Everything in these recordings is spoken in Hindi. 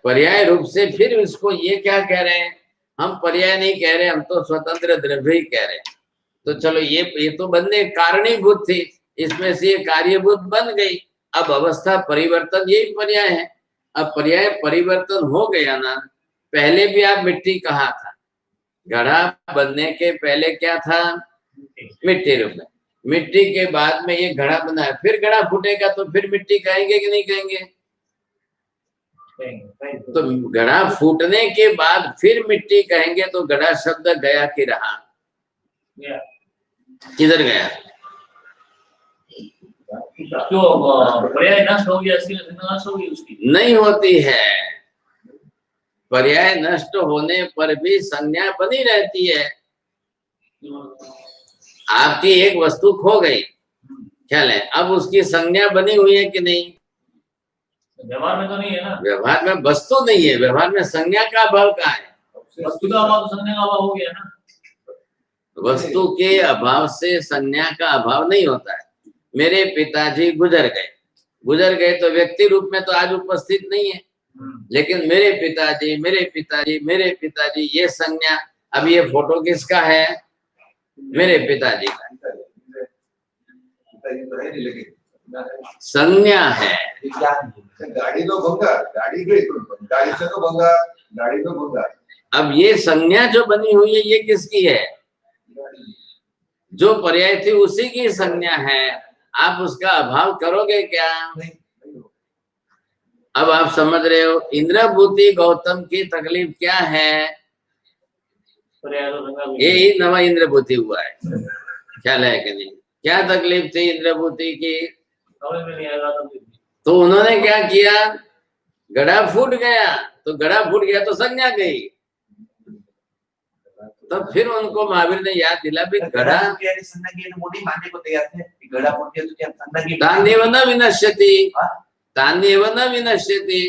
पर्याय रूप से फिर उसको ये क्या कह रहे हैं, हम पर्याय नहीं कह रहे, हम तो स्वतंत्र द्रव्य ही कह रहे हैं। तो चलो ये तो बनने कारणीभूत थी, इसमें से ये कार्यभूत बन गई। अब अवस्था परिवर्तन यही पर्याय है। अब पर्याय परिवर्तन हो गया ना, पहले भी आप मिट्टी कहा था, घड़ा बनने के पहले क्या था, मिट्टी रूप में। मिट्टी के बाद में ये घड़ा बना है, फिर घड़ा फूटेगा तो फिर मिट्टी कहेंगे कि नहीं कहेंगे? तो घड़ा फूटने के बाद फिर मिट्टी कहेंगे तो घड़ा शब्द गया कि रहा? किधर गया? पर्याय नष्ट हो गया, नष्ट हो गई उसकी नहीं होती है। पर्याय नष्ट होने पर भी संज्ञा बनी रहती है। आपकी एक वस्तु खो गई, ख्याल है, अब उसकी संज्ञा बनी हुई है कि नहीं? व्यवहार में तो नहीं है ना। व्यवहार में वस्तु नहीं है, व्यवहार में संज्ञा का अभाव कहाँ है? वस्तु का अभाव तो संज्ञा का अभाव हो गया ना। वस्तु के अभाव से संज्ञा का अभाव नहीं होता है। मेरे पिताजी गुजर गए, गुजर गए तो व्यक्ति रूप में तो आज उपस्थित नहीं है, लेकिन मेरे पिताजी मेरे पिताजी मेरे पिताजी ये संज्ञा, अब ये फोटो किसका है? मेरे पिताजी का संज्ञा है। गाड़ी तो भंगा, गाड़ी गई तो गाड़ी से तो भंगा, गाड़ी तो भंगा। अब ये संज्ञा जो बनी हुई है ये किसकी है? जो पर्याय थी उसी की संज्ञा है। आप उसका अभाव करोगे क्या? अब आप समझ रहे हो इंद्रभूति गौतम की तकलीफ क्या है? यही नवा इंद्रभूति हुआ है, ख्याल है कि नहीं? क्या तकलीफ थी इंद्रभूति की? तो उन्होंने क्या किया, घड़ा फूट गया, तो घड़ा फूट गया तो संज्ञा गई। तो फिर उनको महावीर ने याद दिला भी घड़ा मोटी मानने को तैयार थे, घड़ा फूट गया तो क्या संज्ञा की? तान्येव न विनश्यति, तान्येव न विनश्यति,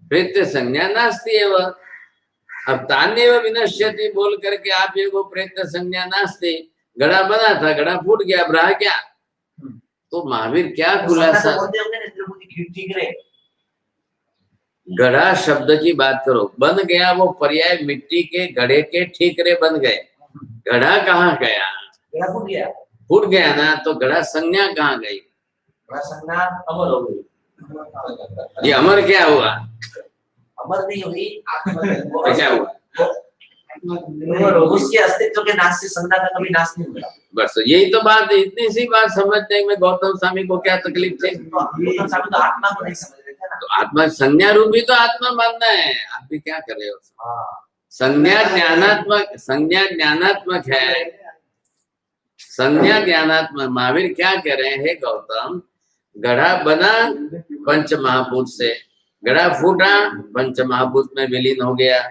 प्रेत्य संज्ञा नास्ति एव। अब तान्येव विनश्यति बोल करके आप ये वो प्रेत्य संज्ञा नास्ति, घड़ा बना था, घड़ा फूट गया, अब रहा क्या? तो महावीर क्या खुलासा? घड़ा शब्द की बात करो, बन गया वो पर्याय, मिट्टी के घड़े के ठीकरे बन गए। घड़ा कहाँ गया? फूट गया ना, तो घड़ा संज्ञा कहाँ गई? संज्ञा अमर हो गई। ये अमर क्या हुआ? अमर नहीं हुई, क्या हुआ? उसके अस्तित्व के नाश से संज्ञा का कभी नाश नहीं हुआ। बस यही तो बात है। इतनी सी बात समझने में गौतम स्वामी को क्या तकलीफ थी? गौतम स्वामी तो आत्मा को नहीं समझ रहे थे ना। तो आत्मा संज्ञा रूपी तो आत्मा मानना है, आप भी क्या कर रहे हो? संज्ञा ज्ञानात्मक, संज्ञा ज्ञानात्मक है, संज्ञा ज्ञानात्मक। महावीर क्या कह रहे हैं गौतम, घड़ा बना पंच महाभूत से, घड़ा फूटा पंच महाभूत में विलीन हो गया।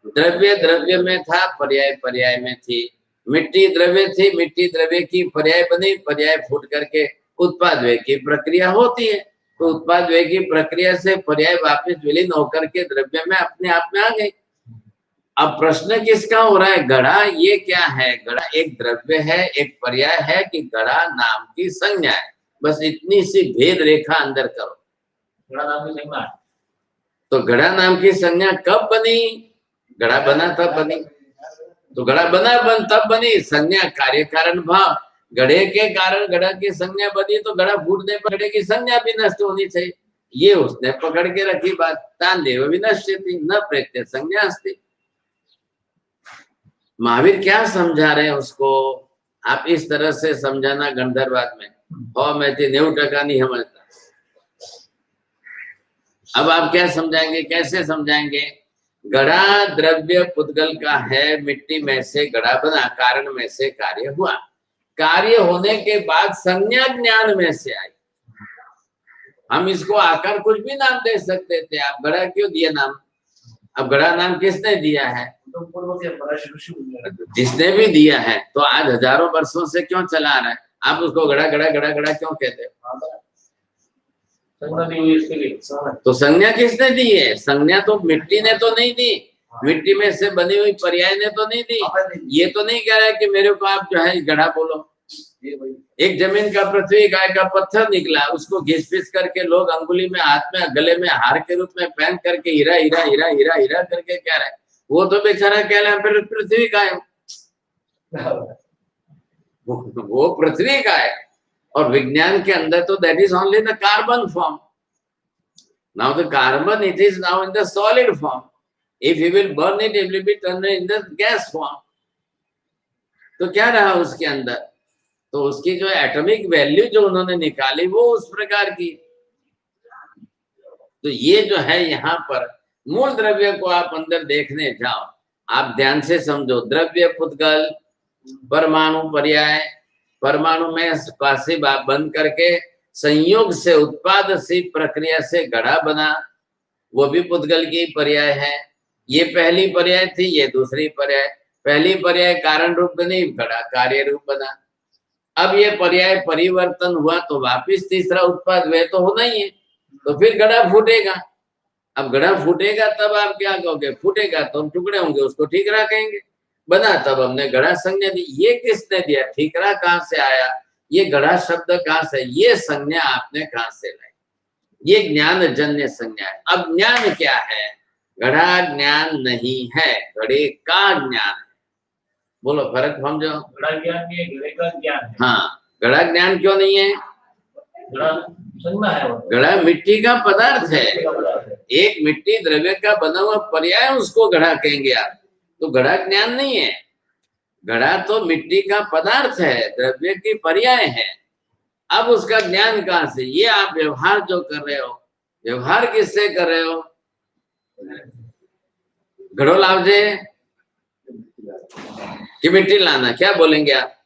द्रव्य द्रव्य में था, पर्याय पर्याय में थी। मिट्टी द्रव्य थी, मिट्टी द्रव्य की पर्याय बनी, पर्याय फूट करके उत्पाद व्यय की प्रक्रिया होती है। तो उत्पाद व्यय की प्रक्रिया से पर्याय वापस विलीन होकर के द्रव्य में अपने आप में आ गई। अब प्रश्न किसका हो रहा है? घड़ा ये क्या है? घड़ा एक द्रव्य है, एक पर्याय है कि घड़ा नाम की संज्ञा है? बस इतनी सी भेद रेखा अंदर करो। घड़ा नाम की संज्ञा, तो घड़ा नाम की संज्ञा कब बनी? घड़ा बना तब बनी। तो घड़ा बना तब बनी, संज्ञा कार्य कारण भाव। घड़े के कारण घड़ा की संज्ञा बनी, तो घड़ा फूटने पर घड़े की संज्ञा भी नष्ट होनी चाहिए। ये उसने पकड़ के रखी बात। तान्येव विनश्यति न प्रेत्य संज्ञा अस्ति। महावीर क्या समझा रहे हैं उसको? आप इस तरह से समझाना गंधर्वाद में और मैं 90% नहीं समझता। अब आप क्या समझाएंगे, कैसे समझाएंगे? घड़ा द्रव्य पुद्गल का है, मिट्टी में से घड़ा बना, कारण में से कार्य हुआ, कार्य होने के बाद संज्ञा ज्ञान में से आई। हम इसको आकार कुछ भी नाम दे सकते थे, आप घड़ा क्यों दिया नाम? अब घड़ा नाम किसने दिया है? जिसने भी दिया है, तो आज हजारों वर्षों से क्यों चला रहा है? आप उसको घड़ा घड़ा घड़ा घड़ा क्यों कहते हो? तो संज्ञा किसने दी है? संज्ञा तो मिट्टी ने तो नहीं दी, मिट्टी में से बनी हुई पर्याय ने तो नहीं दी। ये तो नहीं कह रहा है कि मेरे को आप जो है घड़ा बोलो, एक जमीन का पृथ्वी, गाय का पत्थर निकला, उसको घिस पिस करके लोग अंगुली में, हाथ में, गले में हार के रूप में पहन करके हीरा हीरा हीरा हीरा हीरा करके कह रहे हैं, वो तो बेचारा कह रहा है फिर पृथ्वी का है, वो पृथ्वी का है। और विज्ञान के अंदर तो that is only the carbon form. Now the carbon it is now in the solid form, if you will burn it will be turn in the gas form. तो क्या रहा उसके अंदर, तो उसकी जो एटॉमिक वैल्यू जो उन्होंने निकाली वो उस प्रकार की। तो ये जो है यहाँ पर मूल द्रव्य को आप अंदर देखने जाओ, आप ध्यान से समझो। द्रव्य पुद्गल परमाणु पर्याय, परमाणु में पासिव बन करके संयोग से उत्पाद सी प्रक्रिया से घड़ा बना, वो भी पुद्गल की पर्याय है। ये पहली पर्याय थी, ये दूसरी पर्याय। पहली पर्याय कारण रूप बनी, घड़ा कार्य रूप बना। अब ये पर्याय परिवर्तन हुआ तो वापिस तीसरा उत्पाद वह तो होना ही है, तो फिर घड़ा फूटेगा। अब घड़ा फूटेगा तब आप क्या कहोगे, फूटेगा तो हम टुकड़े होंगे, उसको ठीकरा कहेंगे। बना तब हमने घड़ा संज्ञा दी। ये किसने दिया, ठीकरा कहाँ से आया, ये घड़ा शब्द कहाँ से, ये संज्ञा आपने कहाँ से लाई, ये ज्ञान जन्य संज्ञा है। अब ज्ञान क्या है, घड़ा ज्ञान नहीं है, घड़े का ज्ञान है। बोलो फर्क समझो। घड़ा ज्ञान नहीं है, घड़े का ज्ञान है। हाँ, घड़ा ज्ञान क्यों नहीं है, घड़ा संज्ञा है वो। घड़ा मिट्टी का पदार्थ है, का पदार्थ है। एक मिट्टी द्रव्य का बना हुआ पर्याय, उसको घड़ा कहेंगे आप। तो घड़ा ज्ञान नहीं है, घड़ा तो मिट्टी का पदार्थ है, द्रव्य की पर्याय है। अब उसका ज्ञान कहाँ से, ये आप व्यवहार जो कर रहे हो, व्यवहार किससे कर रहे हो, घड़ो लावजे कि मिट्टी लाना, क्या बोलेंगे आप,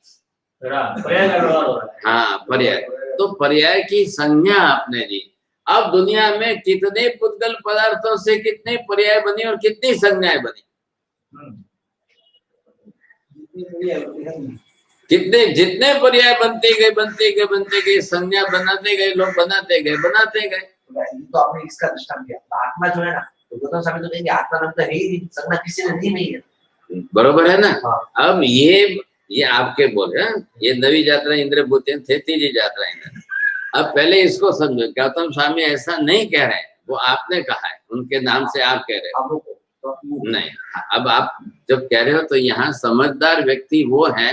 घड़ा पर्याय का व्यवहार हो रहा है। हाँ पर्याय। तो पर्याय की संज्ञा आपने दी। अब दुनिया में कितने पुद्गल पदार्थों से कितने पर्याय बनी और कितनी संज्ञाएं बनी, कितने, जितने पर्याय बनते गए संज्ञा बनाते गए लोग, बनाते गए। तो आपने इसका दृष्टांत दिया, आत्मा जो है ना, तो गौतम स्वामी तो कहेंगे आत्मा नाम तो है ही नहीं, संज्ञा किसी ने दी नहीं है। बरोबर है ना। हाँ। अब ये आपके बोले, ये नवी यात्रा इंद्र भूति थे, तीजी यात्रा इंद्र। अब पहले इसको समझो, गौतम स्वामी ऐसा नहीं कह रहे हैं, वो आपने कहा है, उनके नाम से आप कह रहे हो। नहीं, अब आप जब कह रहे हो तो यहाँ समझदार व्यक्ति वो है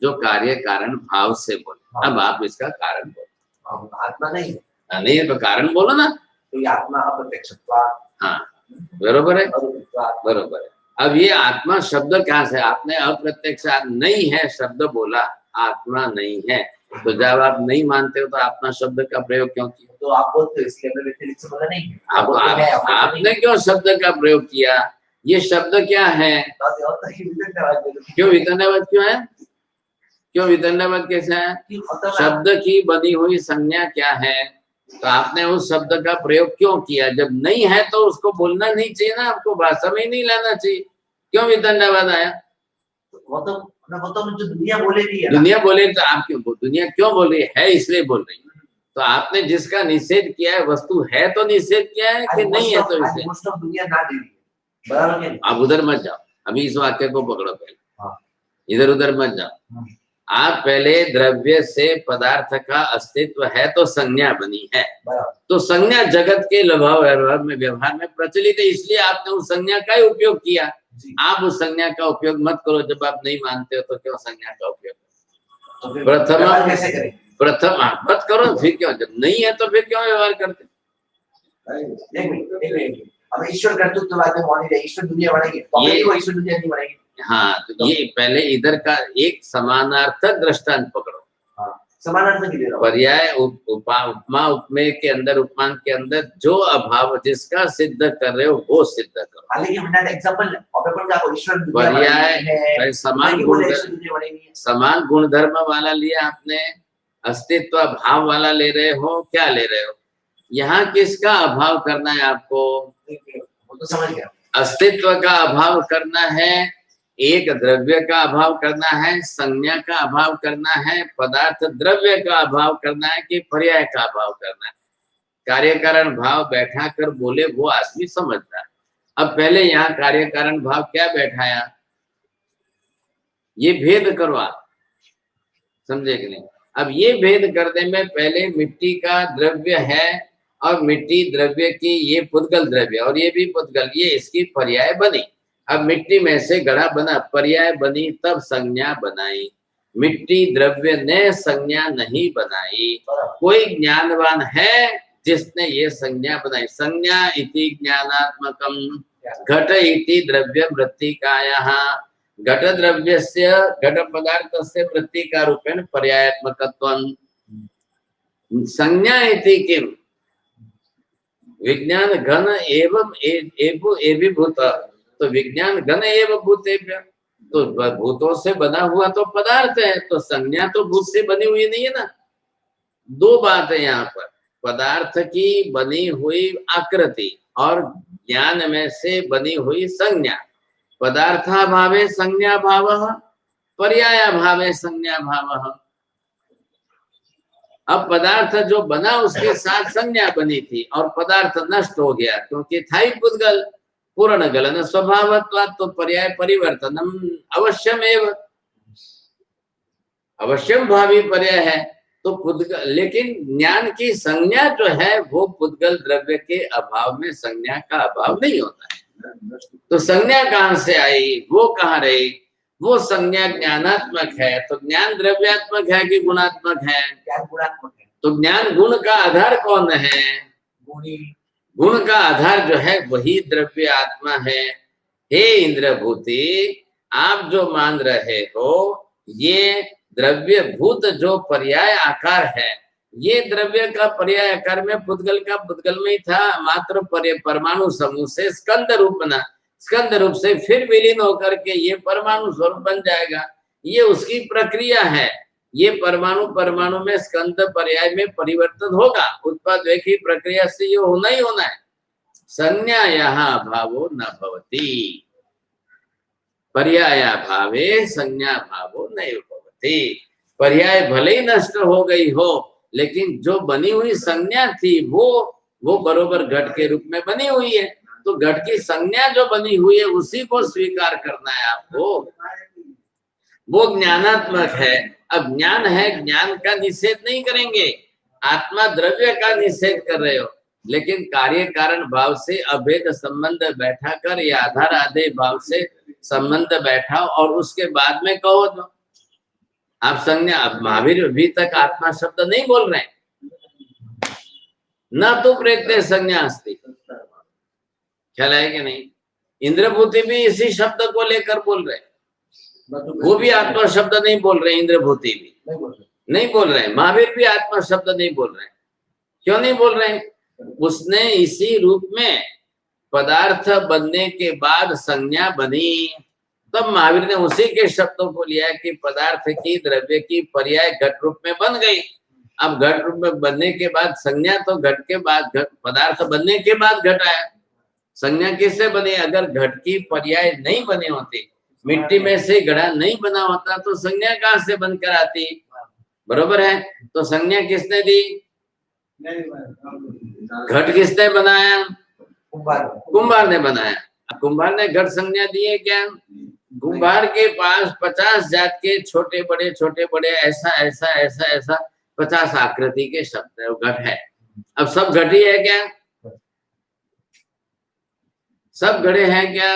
जो कार्य कारण भाव से बोले। अब आप इसका कारण बोलो, आत्मा नहीं है, नहीं है तो कारण बोलो ना। तो ये आत्मा अप्रत्यक्ष, हाँ बरोबर है, बरोबर है। अब ये आत्मा शब्द कहाँ से, आपने अप्रत्यक्ष नहीं है शब्द बोला, आत्मा नहीं है, तो जब आप नहीं मानते हो तो आत्मा शब्द का प्रयोग क्यों किया, तो आप बोलते हो इसलिए व्यतिरिक्त से बोला नहीं है। आपने क्यों शब्द का प्रयोग किया, ये शब्द क्या है, क्यों वितंडवाद क्यों है, क्यों वितंडवाद कैसे है, शब्द की बनी हुई संज्ञा क्या है, तो आपने उस शब्द का प्रयोग क्यों किया, जब नहीं है तो उसको बोलना नहीं चाहिए ना, आपको भाषा में ही नहीं लाना चाहिए, क्यों वितंडवाद आया। वो तो जो दुनिया बोलेगी है, दुनिया बोले तो आप क्यों, दुनिया क्यों बोल रही है, इसलिए बोल रही है। तो आपने जिसका निषेध किया है, वस्तु है तो निषेध किया है कि नहीं है, तो इसे मोस्ट ऑफ दुनिया ना दे रही है, बराबर है। आप उधर मत जाओ, अभी इस वाक्य को पकड़ो पहले, हाँ। इधर उधर मत जाओ। आप पहले द्रव्य से पदार्थ का अस्तित्व है तो संज्ञा बनी है, तो संज्ञा जगत के व्यवहार में प्रचलित है, इसलिए आपने उस संज्ञा का ही उपयोग किया। आप उस संज्ञा का उपयोग मत करो, जब आप नहीं मानते हो तो क्यों संज्ञा का उपयोग, तो प्रथम कैसे करें, प्रथम मत करो, फिर क्यों, जब नहीं है तो फिर क्यों व्यवहार करते। एक मिनट, अब ईश्वर कर्तृत्ववाद में मानी जाए, ईश्वर दुनिया बनाएगी, तो वो ईश्वर दुनिया नहीं बनाएगी। हाँ, तो ये पहले इधर का एक समानार्थक दृष्टांत पकड़ो। समानार्थक ही दे रहा हूं। पर्याय उपमा उपमेय के अंदर, उपमान के अंदर जो अभाव जिसका सिद्ध कर रहे हो वो सिद्ध करो। हालांकि हमने एग्जांपल ईश्वर पर्याय समान गुणधर्म वाला लिया आपने, अस्तित्व भाव वाला ले रहे हो, क्या ले रहे हो, यहाँ किसका अभाव करना है आपको, वो तो समझ गया, अस्तित्व का अभाव करना है, एक द्रव्य का अभाव करना है, संज्ञा का अभाव करना है, पदार्थ द्रव्य का अभाव करना है, कि पर्याय का अभाव करना है। कार्य कारण भाव बैठा कर बोले वो आदमी समझता है। अब पहले यहाँ कार्य कारण भाव क्या बैठाया, ये भेद करो आप, समझे कि नहीं? अब ये भेद करने में पहले मिट्टी का द्रव्य है और मिट्टी द्रव्य की ये पुद्गल द्रव्य और ये भी पुद्गल, ये इसकी पर्याय बनी। अब मिट्टी में से घड़ा बना, पर्याय बनी, तब संज्ञा बनाई। मिट्टी द्रव्य ने संज्ञा नहीं बनाई। कोई ज्ञानवान है जिसने ये संज्ञा बनाई। संज्ञा इति ज्ञानात्मकम घट इति द्रव्य मृत्तिकायाः घट द्रव्यस्य घट पदार्थस्य मृत्तिका रूपेण पर्यायात्मकत्वं संज्ञा इति किम विज्ञान घन एवं एवीभूत। तो विज्ञान घन एवं भूतेभ्य, तो भूतों से बना हुआ तो पदार्थ है, तो संज्ञा तो भूत से बनी हुई नहीं है ना। दो बात है यहाँ पर, पदार्थ की बनी हुई आकृति और ज्ञान में से बनी हुई संज्ञा। पदार्थाभावे संज्ञा भावः, पर्यायाभावे संज्ञा भावः। अब पदार्थ जो बना उसके साथ संज्ञा बनी थी और पदार्थ नष्ट हो गया क्योंकि था ही पुद्गल। पूर्ण गलन स्वभावत्वात्, तो पर्याय परिवर्तनम अवश्यमेव, अवश्यम भावी पर्याय है। तो पुद्गल, लेकिन ज्ञान की संज्ञा जो है वो पुद्गल द्रव्य के अभाव में संज्ञा का अभाव नहीं होता है। तो संज्ञा कहाँ से आई, वो कहाँ रही? वो संज्ञा ज्ञानात्मक है। तो ज्ञान द्रव्यात्मक है कि गुणात्मक है? ज्ञान गुणात्मक है। तो ज्ञान गुण का आधार कौन है? गुणी। गुण का आधार जो है वही द्रव्य आत्मा है। हे इंद्रभूति, आप जो मान रहे हो ये द्रव्य भूत जो पर्याय आकार है, ये द्रव्य का पर्याय आकार में पुद्गल का पुद्गल में ही था, मात्र परमाणु समूह से स्कंद रूप बना, स्कंद रूप से फिर विलीन होकर के ये परमाणु स्वरूप बन जाएगा। ये उसकी प्रक्रिया है। ये परमाणु परमाणु में स्कंद पर्याय में परिवर्तन होगा। उत्पाद एक ही प्रक्रिया से ये होना ही होना है। संज्ञा यहाँ भावो न भवति, पर्याय भावे संज्ञा भावो नैव भवति। पर्याय भले ही नष्ट हो गई हो, लेकिन जो बनी हुई संज्ञा थी वो बरोबर घट के रूप में बनी हुई है। तो घट की संज्ञा जो बनी हुई है उसी को स्वीकार करना है आपको। वो ज्ञानात्मक है। अब ज्ञान है, ज्ञान का निषेध नहीं करेंगे। आत्मा द्रव्य का निषेध कर रहे हो, लेकिन कार्य कारण भाव से अभेद संबंध बैठा कर या आधार आधे भाव से संबंध बैठाओ और उसके बाद में कहो तो आप संज्ञा। अब महावीर अभी तक आत्मा शब्द नहीं बोल रहे, न तो प्रेत्य संज्ञा अस्ति। ख्याल है कि नहीं? इंद्रभूति भी इसी शब्द को लेकर बोल रहे, वो भी आत्मा शब्द नहीं बोल रहे। इंद्रभूति भी नहीं बोल रहे, महावीर भी आत्मा शब्द नहीं बोल रहे। क्यों नहीं बोल रहे? उसने इसी रूप में पदार्थ बनने के बाद संज्ञा बनी, तब महावीर ने उसी के शब्दों को लिया कि पदार्थ की द्रव्य की पर्याय घट रूप में बन गई। अब घट रूप में बनने के बाद संज्ञा, तो घट के बाद घट, पदार्थ बनने के बाद घट आया। संज्ञा किससे बनी? अगर घट की पर्याय नहीं बनी होती, मिट्टी में से घड़ा नहीं बना होता, तो संज्ञा कहाँ से बनकर आती? बरोबर है। तो संज्ञा किसने दी? घट किसने बनाया? कुंभार ने बनाया। कुंभार ने घट संज्ञा दी है क्या? कुंभार के पास 50 जात के छोटे बड़े ऐसा ऐसा ऐसा ऐसा 50 आकृति के शब्द है, वो घट है। अब सब घट ही है क्या? सब घड़े हैं क्या?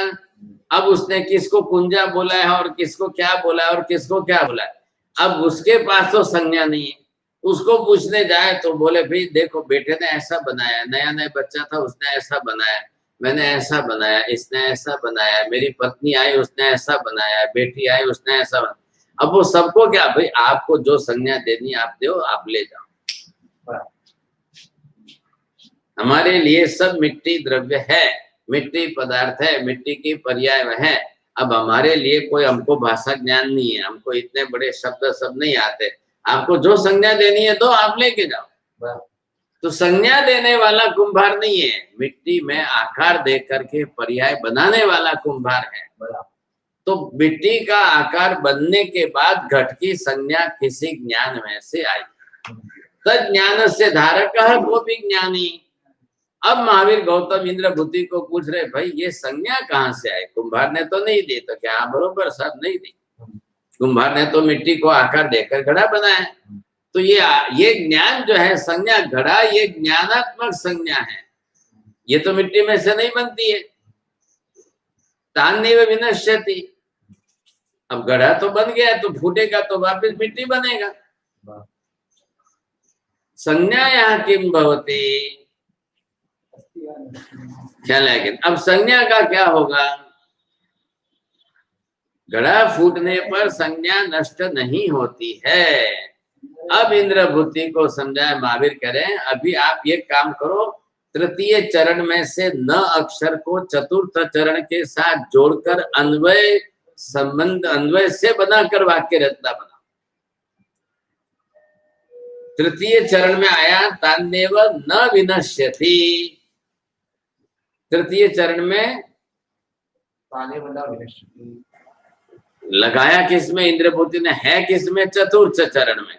अब उसने किसको कुंजा बोला है और किसको क्या बोला है और किसको क्या बोला है, अब उसके पास तो संज्ञा नहीं है। उसको पूछने जाए तो बोले भाई देखो बेटे ने ऐसा बनाया, नया नया बच्चा था उसने ऐसा बनाया, मैंने ऐसा बनाया, इसने ऐसा बनाया, मेरी पत्नी आई उसने ऐसा बनाया, बेटी आई उसने ऐसा बनाया। अब वो सबको क्या, भाई आपको जो संज्ञा देनी आप दो, आप ले जाओ। हमारे लिए सब मिट्टी द्रव्य है, मिट्टी पदार्थ है, मिट्टी की पर्याय है। अब हमारे लिए कोई हमको भाषा ज्ञान नहीं है, हमको इतने बड़े शब्द सब नहीं आते। आपको जो संज्ञा देनी है तो आप लेके जाओ। तो संज्ञा देने वाला कुंभार नहीं है, मिट्टी में आकार दे करके पर्याय बनाने वाला कुंभार है। तो मिट्टी का आकार बनने के बाद घट की संज्ञा किसी ज्ञान में से आई, तद ज्ञान से धारक वो भी ज्ञानी। अब महावीर गौतम इंद्रभूति को पूछ रहे भाई ये संज्ञा कहाँ से आई? कुंभार ने तो नहीं दी। तो क्या बरोबर साहब नहीं दी। कुम्हार ने तो मिट्टी को आकार देकर घड़ा बनाया। तो ये ज्ञान जो है संज्ञा घड़ा, ये ज्ञानात्मक संज्ञा है, ये तो मिट्टी में से नहीं बनती है। तान्येव विनश्यति, अब घड़ा तो बन गया तो फूटेगा तो वापस मिट्टी बनेगा। संज्ञा यहाँ किम भवति, ख्याल है कि अब संज्ञा का क्या होगा? घड़ा फूटने पर संज्ञा नष्ट नहीं होती है। अब इंद्रभूति को समझाए महावीर करें, अभी आप ये काम करो, तृतीय चरण में से न अक्षर को चतुर्थ चरण के साथ जोड़कर अन्वय संबंध, अन्वय से बनाकर वाक्य रचना बनाओ। तृतीय चरण में आया तान्येव न विनश्यति, तृतीय चरण में लगाया किसमें? इंद्रभूति ने, है किसमें? चतुर्थ चरण में।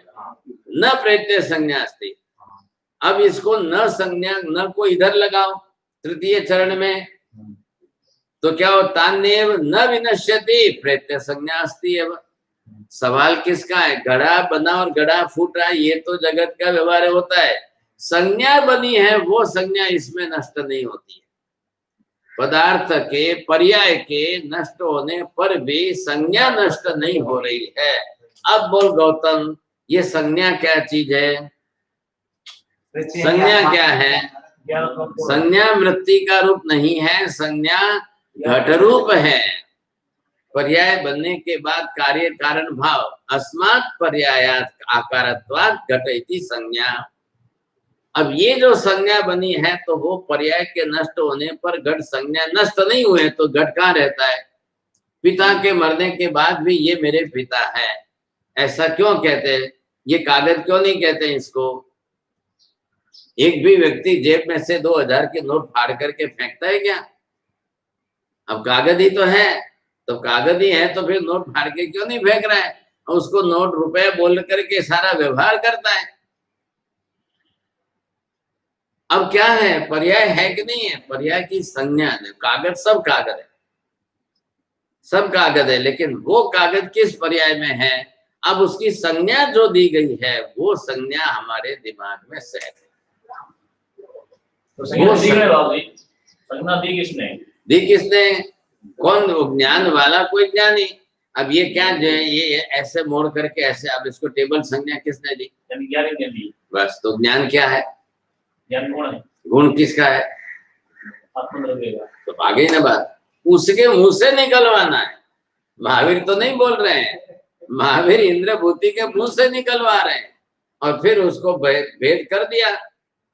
न प्रत्यय संज्ञा अस्ति, अब इसको न संज्ञा, न को इधर लगाओ तृतीय चरण में, तो क्या हो? तान्येव न विनश्यति, प्रत्यय संज्ञा अस्ति एव। सवाल किसका है? घड़ा बना और घड़ा फूट रहा है, ये तो जगत का व्यवहार होता है। संज्ञा बनी है, वो संज्ञा इसमें नष्ट नहीं होती है। पदार्थ के पर्याय के नष्ट होने पर भी संज्ञा नष्ट नहीं हो रही है। अब बोल गौतम, ये संज्ञा क्या चीज है? संज्ञा क्या है? संज्ञा वृत्ति का रूप नहीं है, संज्ञा घट रूप है। पर्याय बनने के बाद कार्य कारण भाव, अस्मात् पर्यायात् आकारत्वात् घट इति संज्ञा। अब ये जो संज्ञा बनी है तो वो पर्याय के नष्ट होने पर घट संज्ञा नष्ट नहीं हुए तो घट कहाँ रहता है? पिता के मरने के बाद भी ये मेरे पिता है, ऐसा क्यों कहते हैं? ये कागज क्यों नहीं कहते हैं इसको? एक भी व्यक्ति जेब में से 2000 के नोट फाड़ करके फेंकता है क्या? अब कागज ही तो है, तो कागज ही है तो फिर नोट फाड़ के क्यों नहीं फेंक रहा है? उसको नोट रुपए बोल करके सारा व्यवहार करता है। अब क्या है? पर्याय है कि नहीं है? पर्याय की संज्ञा है। कागज, सब कागज है, सब कागज है, लेकिन वो कागज किस पर्याय में है? अब उसकी संज्ञा जो दी गई है वो संज्ञा हमारे दिमाग में सेट है। तो संज्ञा दी है बाबू जी, संज्ञा दी किसने? दी किसने? कौन? ज्ञान वाला कोई ज्ञानी। अब ये क्या जो है, ये ऐसे मोड़ करके ऐसे, अब इसको टेबल संज्ञा किसने दी? ज्ञान ने दी। बस, तो ज्ञान क्या है? ज्ञान कौन है? गुण किसका है? आत्मद्रव्य का। तो आगे ना बात, उसके मुंह से निकलवाना है। महावीर तो नहीं बोल रहे हैं, महावीर इंद्रभूति के मुंह से निकलवा रहे हैं और फिर उसको भेद कर दिया।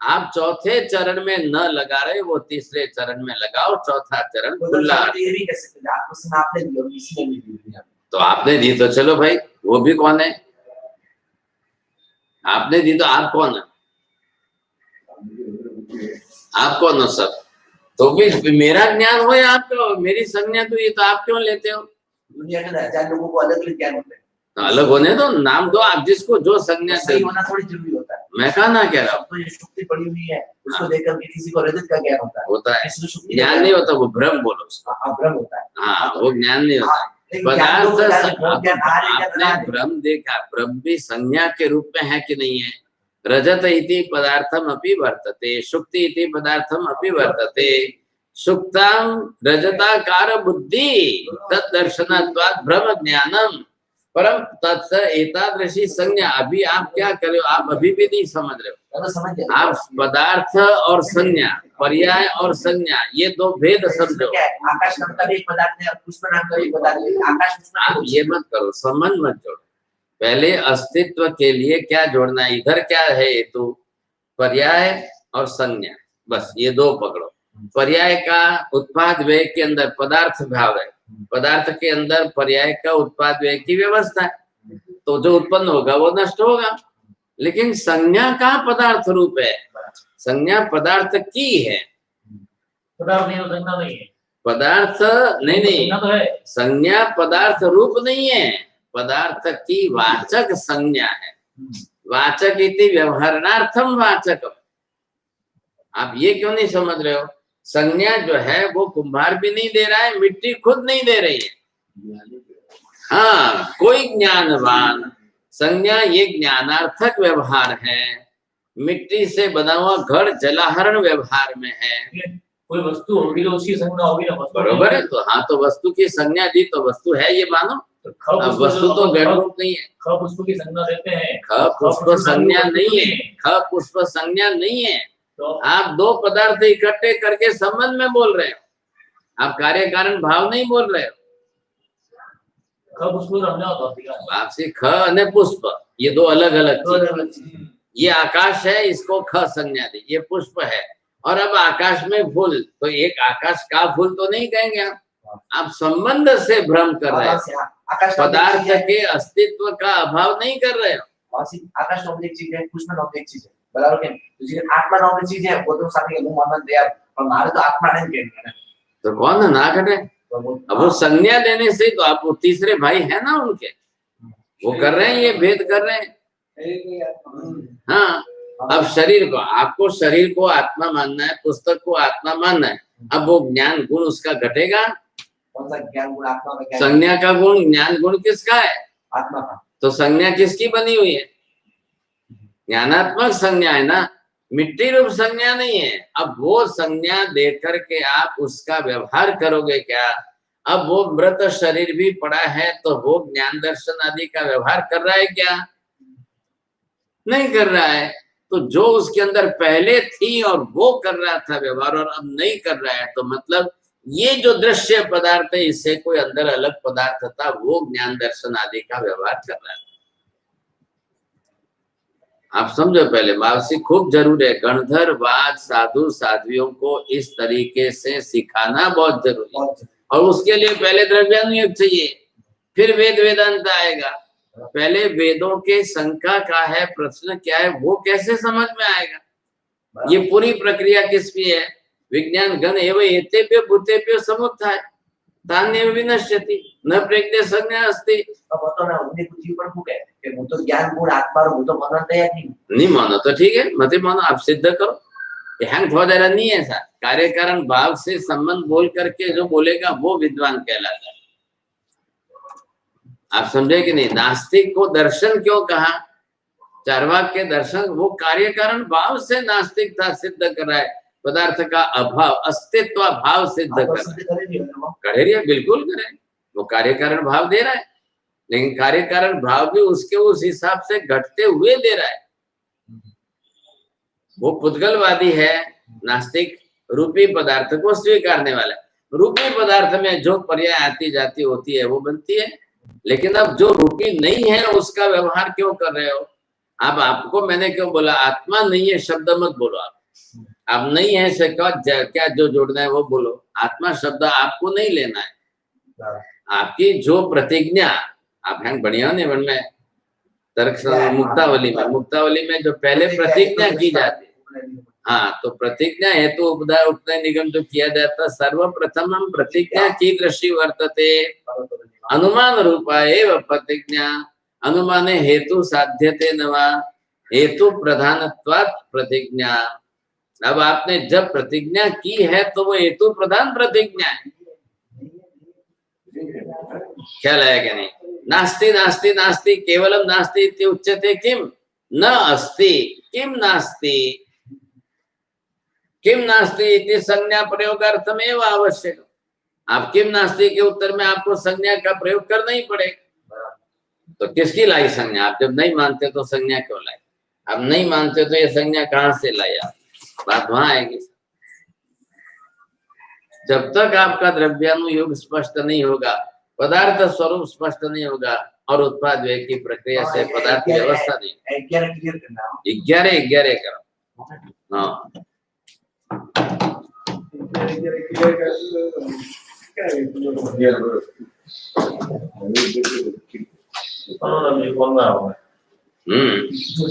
आप चौथे चरण में न लगा रहे, वो तीसरे चरण में लगाओ, चौथा चरण खुला। तो आपने दी तो चलो भाई, वो भी कौन है? आपने दी तो आप कौन है? आप कौन हो सब? तो भी मेरा ज्ञान हो या आपको मेरी संज्ञा तो ये, तो आप क्यों लेते हो? दुनिया के 1000 लोगों को अलग अलग ज्ञान होता है, तो अलग होने दो, नाम दो आप जिसको जो संज्ञा सही होना थोड़ी जरूरी होता है। मैं कहा ना कह रहा हूँ, तो ये शुक्ति पड़ी हुई है, उसको देखकर के किसी को रजत का ज्ञान होता है, ज्ञान नहीं होता, वो भ्रम बोलो उसको। भ्रम होता है। हाँ, वो ज्ञान नहीं होता। पदार्थ आपने भ्रम देखा, भ्रम भी संज्ञा के रूप में है कि नहीं है? रजत इति पदार्थम अपि वर्तते, शुक्ति इति पदार्थम अपि वर्तते। सुक्ताम रजताकार बुद्धि तद्दर्शनात्वात् भ्रम ज्ञानम परम तत्स एतादृशी संज्ञा। अभी आप क्या कर रहे हो? आप अभी भी नहीं समझ रहे हो। आप पदार्थ और संज्ञा, पर्याय और संज्ञा, ये दो भेद समझो। आकाश नाम का एक पदार्थ है, पुष्प नाम का एक पदार्थ है। आकाश आप ये मत करो, संबंध मत जोड़ो। पहले अस्तित्व के लिए क्या जोड़ना है? इधर क्या है? ये तो पर्याय और संज्ञा, बस ये दो पकड़ो। पर्याय का उत्पाद व्यय के अंदर पदार्थ भाव है, पदार्थ के अंदर पर्याय का उत्पाद व्यय की व्यवस्था है, तो जो उत्पन्न होगा वो नष्ट होगा। लेकिन संज्ञा का पदार्थ रूप है, संज्ञा पदार्थ की है, पदार्थ नहीं, संज्ञा नहीं है। पदार्थ नहीं, संज्ञा पदार्थ रूप नहीं है, पदार्थ की वाचक संज्ञा है। वाचक इति व्यवहारार्थम वाचकम। आप ये क्यों नहीं समझ रहे हो? संज्ञा जो है वो कुम्हार भी नहीं दे रहा है, मिट्टी खुद नहीं दे रही है। हाँ, कोई ज्ञानवान, संज्ञा ये ज्ञानार्थक व्यवहार है, मिट्टी से बना हुआ घर जलाहरण व्यवहार में है। कोई वस्तु होगी तो उसकी संज्ञा होगी ना, वस्तु बरोबर है। तो हाँ, तो वस्तु की संज्ञा दी तो वस्तु है ये मानो। तो ख अब वस्तु तो गढ़ रूप नहीं है। ख पुष्प की संज्ञा देते हैं, ख पुष्प संज्ञा नहीं है, ख पुष्प संज्ञा नहीं है। तो आप दो पदार्थ इकट्ठे करके संबंध में बोल रहे हो, आप कार्य कारण भाव नहीं बोल रहे हो। ख पुष्प को समझा होता है। आपसे ख अने पुष्प ये दो अलग अलग चीज। ये आकाश है, इसको ख संज्ञा दी, ये पुष्प है। और अब आकाश में फूल, तो एक आकाश का फूल तो नहीं कहेंगे आप संबंध से भ्रम कर रहे हो, पदार्थ के अस्तित्व का अभाव नहीं कर रहे हो। आकाश नाम एक चीज है, पुष्प नाम एक चीज है, बराबर है। तो आत्मा नाम की चीज है, वो तो सामने वो मानना दे यार, और हमारे तो आत्मा नहीं कहेंगे ना। तो कौन है ना घटे? अब वो संज्ञा देने से तो आप वो तीसरे भाई है ना उनके, वो कर रहे हैं, ये भेद कर रहे हैं। हाँ, अब शरीर को, आपको शरीर को आत्मा मानना है, पुस्तक को आत्मा मानना है। अब वो ज्ञान गुण उसका घटेगा? कौन सा ज्ञान गुण? आत्मा में क्या? संज्ञा का गुण, ज्ञान गुण किसका है? आत्मा का। तो संज्ञा किसकी बनी हुई है? ज्ञानात्मक संज्ञा है ना, मिट्टी रूप संज्ञा नहीं है। अब वो संज्ञा दे करके आप उसका व्यवहार करोगे क्या? अब वो मृत शरीर भी पड़ा है, तो वो ज्ञान दर्शन आदि का व्यवहार कर रहा है क्या? नहीं कर रहा है। तो जो उसके अंदर पहले थी और वो कर रहा था व्यवहार, और अब नहीं कर रहा है, तो मतलब ये जो दृश्य पदार्थ है, इससे कोई अंदर अलग पदार्थ था, वो ज्ञान दर्शन आदि का व्यवहार कर रहा है। आप समझो, पहले मावसी खूब जरूर है, गणधर वाद साधु साध्वियों को इस तरीके से सिखाना बहुत जरूरी है। और उसके लिए पहले द्रव्यानुयोग चाहिए, फिर वेद वेदांत आएगा। पहले वेदों के शंका का है, प्रश्न क्या है, वो कैसे समझ में आएगा? ये पूरी प्रक्रिया किसकी है? विज्ञान गण एवं एतेभ्यो भूतेभ्यो समुत्थाय तान्येव विनश्यति न प्रज्ञा संज्ञा अस्ति। अब बताओ ना, उन्हें कुछ ही पर फूक है कि वो तो ज्ञान गुण आत्मा, वो तो मानना तैयार नहीं मानो तो ठीक है, मत मानो, आप सिद्ध करो। हैंग थोड़ा देरा नहीं है ऐसा। कार्य कारण भाव से संबंध बोल करके जो बोलेगा वो विद्वान कहलाता है। आप समझे कि नहीं? नास्तिक को दर्शन क्यों कहा? चार्वाक के दर्शन, वो कार्य कारण भाव से नास्तिक था, सिद्ध कर रहा है पदार्थ का अभाव, अस्तित्व भाव सिद्ध कर रहा है। करे, बिल्कुल करे, वो कार्य कारण भाव दे रहा है, लेकिन कार्य कारण भाव भी उसके उस हिसाब से घटते हुए दे रहा है। वो पुद्गलवादी है, नास्तिक रूपी पदार्थ को स्वीकारने वाला है। रूपी पदार्थ में जो पर्याय आती जाती होती है वो बनती है, लेकिन अब जो रूपी नहीं है उसका व्यवहार क्यों कर रहे हो आप? आपको मैंने क्यों बोला आत्मा नहीं है शब्द मत बोलो। आप नहीं है से क्या जो जोड़ना है वो बोलो। आत्मा शब्द आपको नहीं लेना है। आपकी जो प्रतिज्ञा, आप हैं बढ़िया नहीं बन में तर्क मुक्तावली में जो पहले प्रतिज्ञा की जाती है, हाँ, तो प्रतिज्ञा हेतु उपदार उपनय निगम जो किया जाता, सर्वप्रथम हम प्रतिज्ञा की दृष्टि वर्तते अनुमान रूपा एव प्रतिज्ञा। अनुमाने हेतु साध्यते नवा हेतु प्रधानत्वात् प्रतिज्ञा। अब आपने जब प्रतिज्ञा की है तो वो हेतु प्रधान प्रतिज्ञा है। ख्याल आया क्या नहीं? नास्ति नास्ति नास्ति केवलम नास्ति इति उच्यते किम न अस्ति किम नास्ति किम नास्ति इति संज्ञा प्रयोगार्थमेव आवश्यक। आप किम नास्ति के उत्तर में आपको संज्ञा का प्रयोग करना ही पड़ेगा। तो किसकी लाई संज्ञा? आप जब नहीं मानते तो संज्ञा क्यों लाई? आप नहीं मानते तो ये संज्ञा कहां से लाई? आप बात वहां आएगी। जब तक आपका द्रव्यानुयोग स्पष्ट नहीं होगा, पदार्थ स्वरूप स्पष्ट नहीं होगा, और उत्पाद व्यय की प्रक्रिया से पदार्थ की अवस्था नहीं। 11 करो। हाँ,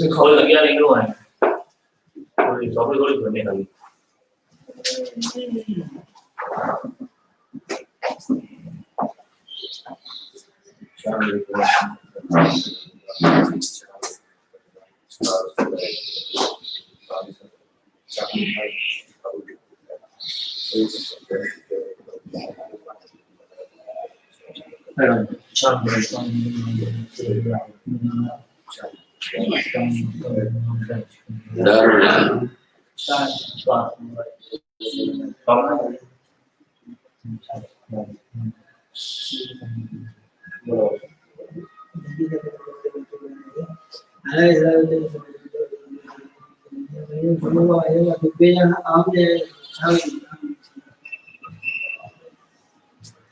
खोल लग गया नहीं हुआ है, थोड़ी थोड़ी करने का भी। डर ना।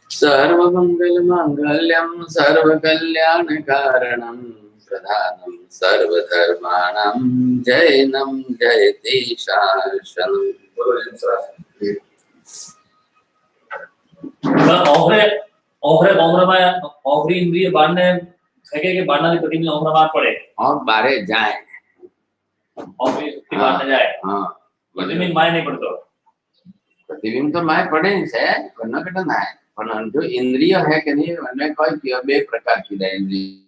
सर्वमंगल मांगल्यम सर्वकल्याण कारणम प्रधानम सर्वधर्माणां जैनम जयति शासनम। ओखरे इंद्रिय बांधने सके के बांधने की प्रतिदिन ओखरा मार पड़े और बारे जाए। ओखरी शक्ति बांधने जाए। हाँ प्रतिदिन माय नहीं पड़तो प्रतिबिंब तो माय पड़े से वरना कटना है। पर जो इंद्रिय है कि नहीं, उनमें कोई बे प्रकार की इंद्रिय